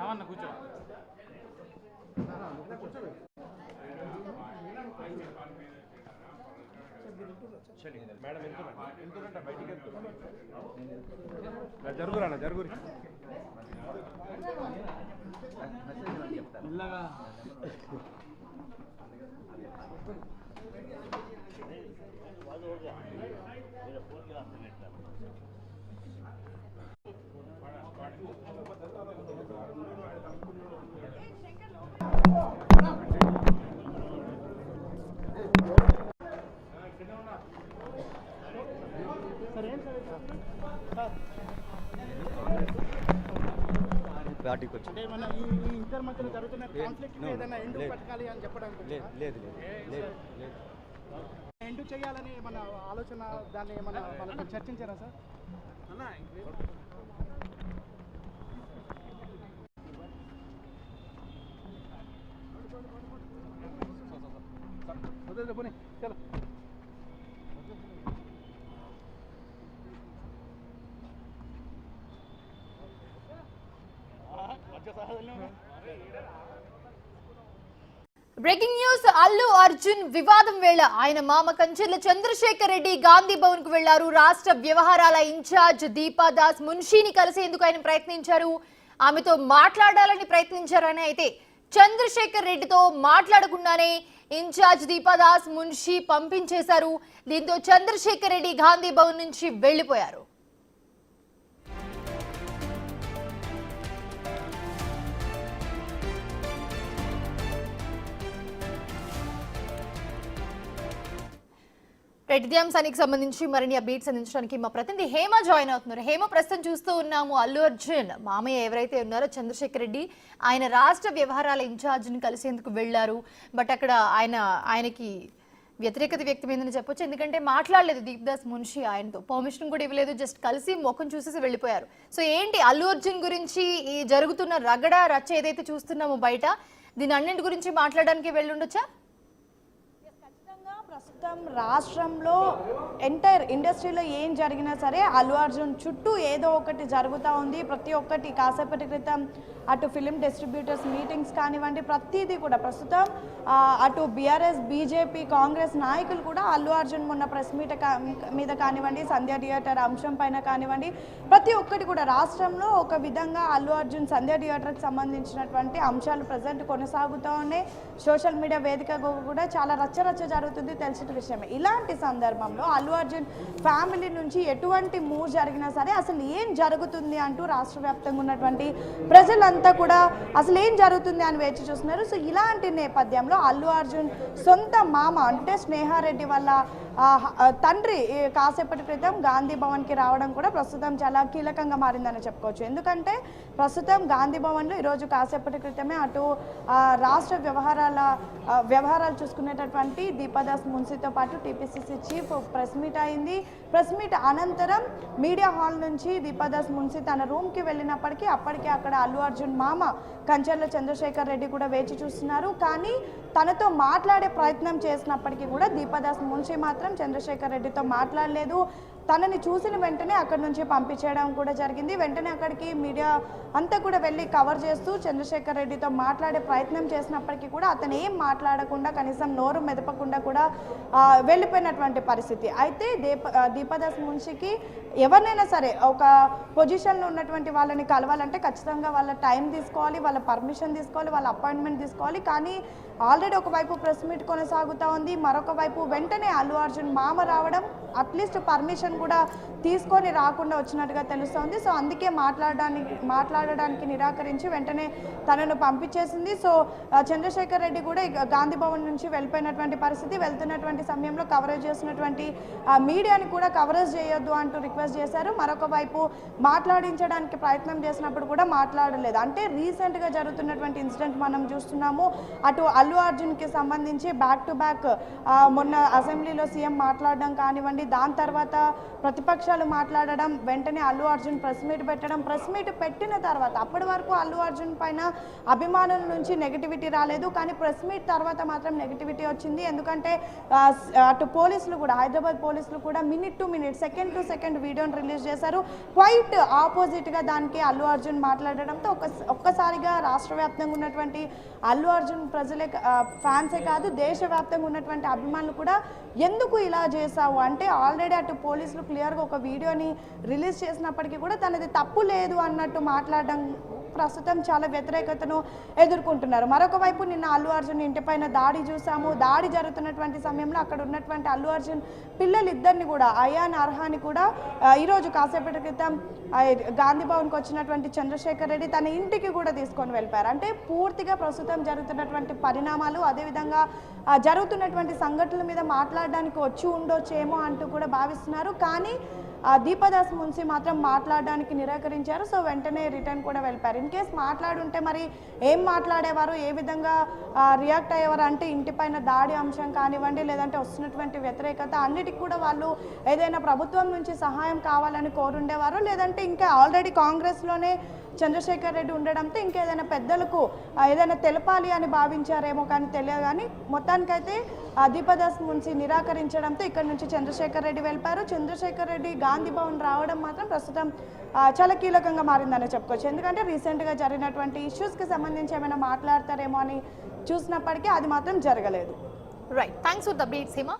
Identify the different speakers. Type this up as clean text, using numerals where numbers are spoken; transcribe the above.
Speaker 1: కూర్చో మేడం వెళ్తున్నా బయటికి జరుగురా జరుగురి ఇలాగా
Speaker 2: పార్టీకి వచ్చి లేదు
Speaker 3: ఎండు చేయాలని మన ఆలోచన దాన్ని ఏమన్నా మనకు చర్చించారా సార్? పోనీ చలో
Speaker 4: బ్రేకింగ్ న్యూస్. అల్లు అర్జున్ వివాదం వేళ ఆయన మామ కంచెర్ల చంద్రశేఖర్ రెడ్డి గాంధీ భవన్ కు వెళ్లారు. రాష్ట్ర వ్యవహారాల ఇన్ఛార్జ్ దీపాదాస్ మున్షిని కలిసేందుకు ఆయన ప్రయత్నించారు. ఆమెతో మాట్లాడాలని ప్రయత్నించారని, అయితే చంద్రశేఖర్ రెడ్డితో మాట్లాడకుండానే ఇన్ఛార్జ్ దీపాదాస్ మున్షి పంపించేశారు. దీంతో చంద్రశేఖర్ రెడ్డి గాంధీ భవన్ నుంచి వెళ్లిపోయారు. ఇదే అంశానికి సంబంధించి మరిన్ని అప్డేట్స్ అందించడానికి మా ప్రతినిధి హేమ జాయిన్ అవుతున్నారు. హేమ, ప్రస్తుతం చూస్తూ ఉన్నాము అల్లు అర్జున్ మామయ్య ఎవరైతే ఉన్నారో చంద్రశేఖర్ రెడ్డి, ఆయన రాష్ట్ర వ్యవహారాల ఇన్ఛార్జిని కలిసేందుకు వెళ్లారు. బట్ అక్కడ ఆయనకి వ్యతిరేకత వ్యక్తమైందని చెప్పొచ్చు. ఎందుకంటే మాట్లాడలేదు దీపదాస్ మున్షి, ఆయనతో పర్మిషన్ కూడా ఇవ్వలేదు, జస్ట్ కలిసి ముఖం చూసేసి వెళ్ళిపోయారు. సో ఏంటి అల్లు అర్జున్ గురించి ఈ జరుగుతున్న రగడ రచ్చ ఏదైతే చూస్తున్నామో బయట, దీని అన్నింటి గురించి మాట్లాడడానికి వెళ్ళుండొచ్చా?
Speaker 5: ప్రస్తుతం రాష్ట్రంలో ఎంటైర్ ఇండస్ట్రీలో ఏం జరిగినా సరే అల్లు అర్జున్ చుట్టూ ఏదో ఒకటి జరుగుతూ ఉంది. ప్రతి ఒక్కటి కాసేపటి క్రితం అటు ఫిలిం డిస్ట్రిబ్యూటర్స్ మీటింగ్స్ కానివ్వండి, ప్రతిదీ కూడా ప్రస్తుతం అటు బీఆర్ఎస్, బీజేపీ, కాంగ్రెస్ నాయకులు కూడా అల్లు అర్జున్ మొన్న ప్రెస్ మీట్ మీద కానివ్వండి, సంధ్య థియేటర్ అంశం పైన కానివ్వండి, ప్రతి ఒక్కటి కూడా రాష్ట్రంలో ఒక విధంగా అల్లు అర్జున్ సంధ్య థియేటర్కి సంబంధించినటువంటి అంశాలు ప్రజెంట్ కొనసాగుతూ ఉన్నాయి. సోషల్ మీడియా వేదికగా కూడా చాలా రచ్చరచ్చ జరుగుతుంది, తెలిసిన విషయమే. ఇలాంటి సందర్భంలో అల్లు అర్జున్ ఫ్యామిలీ నుంచి ఎటువంటి మూవ్ జరిగినా సరే అసలు ఏం జరుగుతుంది అంటూ రాష్ట్ర వ్యాప్తంగా ఉన్నటువంటి ప్రజలంతా కూడా అసలు ఏం జరుగుతుంది అని వేచి చూస్తున్నారు. సో ఇలాంటి నేపథ్యంలో అల్లు అర్జున్ సొంత మామ అంటే స్నేహారెడ్డి వల్ల తండ్రి కాసేపటి క్రితం గాంధీ భవన్కి రావడం కూడా ప్రస్తుతం చాలా కీలకంగా మారిందని చెప్పుకోవచ్చు. ఎందుకంటే ప్రస్తుతం గాంధీ భవన్లో ఈరోజు కాసేపటి క్రితమే అటు రాష్ట్ర వ్యవహారాలు చూసుకునేటటువంటి దీపాదాస్ మున్సితో పాటు టీపీసీసీ చీఫ్ ప్రెస్ మీట్ అయింది. ప్రెస్ మీట్ అనంతరం మీడియా హాల్ నుంచి దీపాదాస్ మున్సి తన రూమ్కి వెళ్ళినప్పటికీ అప్పటికే అక్కడ అల్లు అర్జున్ మామ కంచెర్ల చంద్రశేఖర్ రెడ్డి కూడా వేచి చూస్తున్నారు. కానీ తనతో మాట్లాడే ప్రయత్నం చేసినప్పటికీ కూడా దీపాదాస్ మున్షి మాత్రం చంద్రశేఖర్ రెడ్డితో మాట్లాడలేదు. తనని చూసిన వెంటనే అక్కడి నుంచి పంపించేయడం కూడా జరిగింది. వెంటనే అక్కడికి మీడియా అంతా కూడా వెళ్ళి కవర్ చేస్తూ చంద్రశేఖర్ రెడ్డితో మాట్లాడే ప్రయత్నం చేసినప్పటికీ కూడా అతను ఏం మాట్లాడకుండా, కనీసం నోరు మెదపకుండా కూడా వెళ్ళిపోయినటువంటి పరిస్థితి. అయితే దీపాదాస్ మున్షికి ఎవరినైనా సరే ఒక పొజిషన్లో ఉన్నటువంటి వాళ్ళని కలవాలంటే ఖచ్చితంగా వాళ్ళ టైం తీసుకోవాలి, వాళ్ళ పర్మిషన్ తీసుకోవాలి, వాళ్ళ అపాయింట్మెంట్ తీసుకోవాలి. కానీ ఆల్రెడీ ఒకవైపు ప్రెస్ మీట్ కొనసాగుతూ ఉంది, మరొక వైపు వెంటనే అల్లు అర్జున్ మామ రావడం, అట్లీస్ట్ పర్మిషన్ కూడా తీసుకొని రాకుండా వచ్చినట్టుగా తెలుస్తోంది. సో అందుకే మాట్లాడడానికి నిరాకరించి వెంటనే తనను పంపించేసింది. సో చంద్రశేఖర్ రెడ్డి కూడా గాంధీ భవన్ నుంచి వెళ్ళిపోయినటువంటి పరిస్థితి. వెళ్తున్నటువంటి సమయంలో కవరేజ్ చేసినటువంటి మీడియాని కూడా కవరేజ్ చేయొద్దు అంటూ రిక్వెస్ట్ చేశారు. మరొక వైపు మాట్లాడించడానికి ప్రయత్నం చేసినప్పుడు కూడా మాట్లాడలేదు. అంటే రీసెంట్గా జరుగుతున్నటువంటి ఇన్సిడెంట్ మనం చూస్తున్నాము. అటు అల్లు అర్జున్కి సంబంధించి బ్యాక్ టు బ్యాక్ మొన్న అసెంబ్లీలో సీఎం మాట్లాడడం కానివ్వండి, దాని తర్వాత ప్రతిపక్షాలు మాట్లాడడం, వెంటనే అల్లు అర్జున్ ప్రెస్ మీట్ పెట్టడం. ప్రెస్ మీట్ పెట్టిన తర్వాత అప్పటి వరకు అల్లు అర్జున్ పైన అభిమానుల నుంచి నెగిటివిటీ రాలేదు, కానీ ప్రెస్ మీట్ తర్వాత మాత్రం నెగిటివిటీ వచ్చింది. ఎందుకంటే అటు పోలీసులు కూడా, హైదరాబాద్ పోలీసులు కూడా minute to minute, second to second video వీడియోని రిలీజ్ చేశారు. క్వైట్ ఆపోజిట్గా దానికి అల్లు అర్జున్ మాట్లాడడంతో ఒక్కసారిగా రాష్ట్ర వ్యాప్తంగా ఉన్నటువంటి అల్లు అర్జున్ ప్రజలే ఫ్యాన్సే కాదు దేశవ్యాప్తంగా ఉన్నటువంటి అభిమానులు కూడా ఎందుకు ఇలా చేశావు అంటే ఆల్రెడీ అటు పోలీసులు క్లియర్గా ఒక వీడియోని రిలీజ్ చేసినప్పటికీ కూడా తనది తప్పు లేదు అన్నట్టు మాట్లాడడం ప్రస్తుతం చాలా వ్యతిరేకతను ఎదుర్కొంటున్నారు. మరొక వైపు నిన్న అల్లు అర్జున్ ఇంటిపైన దాడి చూసాము. దాడి జరుగుతున్నటువంటి సమయంలో అక్కడ ఉన్నటువంటి అల్లు అర్జున్ పిల్లలిద్దరిని కూడా అయాన్ అర్హాని కూడా ఈరోజు కాసేపటి క్రితం గాంధీ భవన్కి వచ్చినటువంటి చంద్రశేఖర్ రెడ్డి తన ఇంటికి కూడా తీసుకొని వెళ్ళిపోయారు. అంటే పూర్తిగా ప్రస్తుతం జరుగుతున్నటువంటి పరిణామాలు అదేవిధంగా జరుగుతున్నటువంటి సంఘటనల మీద మాట్లాడడానికి వచ్చి ఉండొచ్చేమో అంటూ కూడా భావిస్తున్నారు. కానీ దీపదాస్ మున్సి మాత్రం మాట్లాడడానికి నిరాకరించారు. సో వెంటనే రిటర్న్ కూడా వెళ్ళిపోయారు. ఇన్ కేస్ మాట్లాడుంటే మరి ఏం మాట్లాడేవారు, ఏ విధంగా రియాక్ట్ అయ్యేవారు అంటే ఇంటిపైన దాడి అంశం కానివ్వండి లేదంటే వస్తున్నటువంటి వ్యతిరేకత అన్నిటికీ కూడా వాళ్ళు ఏదైనా ప్రభుత్వం నుంచి సహాయం కావాలని కోరుండేవారు లేదంటే ఇంకా ఆల్రెడీ కాంగ్రెస్లోనే చంద్రశేఖర్ రెడ్డి ఉండడంతో ఇంకేదైనా పెద్దలకు ఏదైనా తెలపాలి అని భావించారేమో కానీ తెలియదు. కానీ మొత్తానికైతే దీపదాస్ మున్సి నిరాకరించడంతో ఇక్కడ నుంచి చంద్రశేఖర్ రెడ్డి వెళ్ళిపోయారు. చంద్రశేఖర్ రెడ్డి గాంధీ భవన్ రావడం మాత్రం ప్రస్తుతం చాలా కీలకంగా మారిందని చెప్పుకోవచ్చు. ఎందుకంటే రీసెంట్గా జరిగినటువంటి ఇష్యూస్కి సంబంధించి ఏమైనా మాట్లాడతారేమో అని చూసినప్పటికీ అది మాత్రం జరగలేదు.
Speaker 4: Right, thanks for the updates Hema.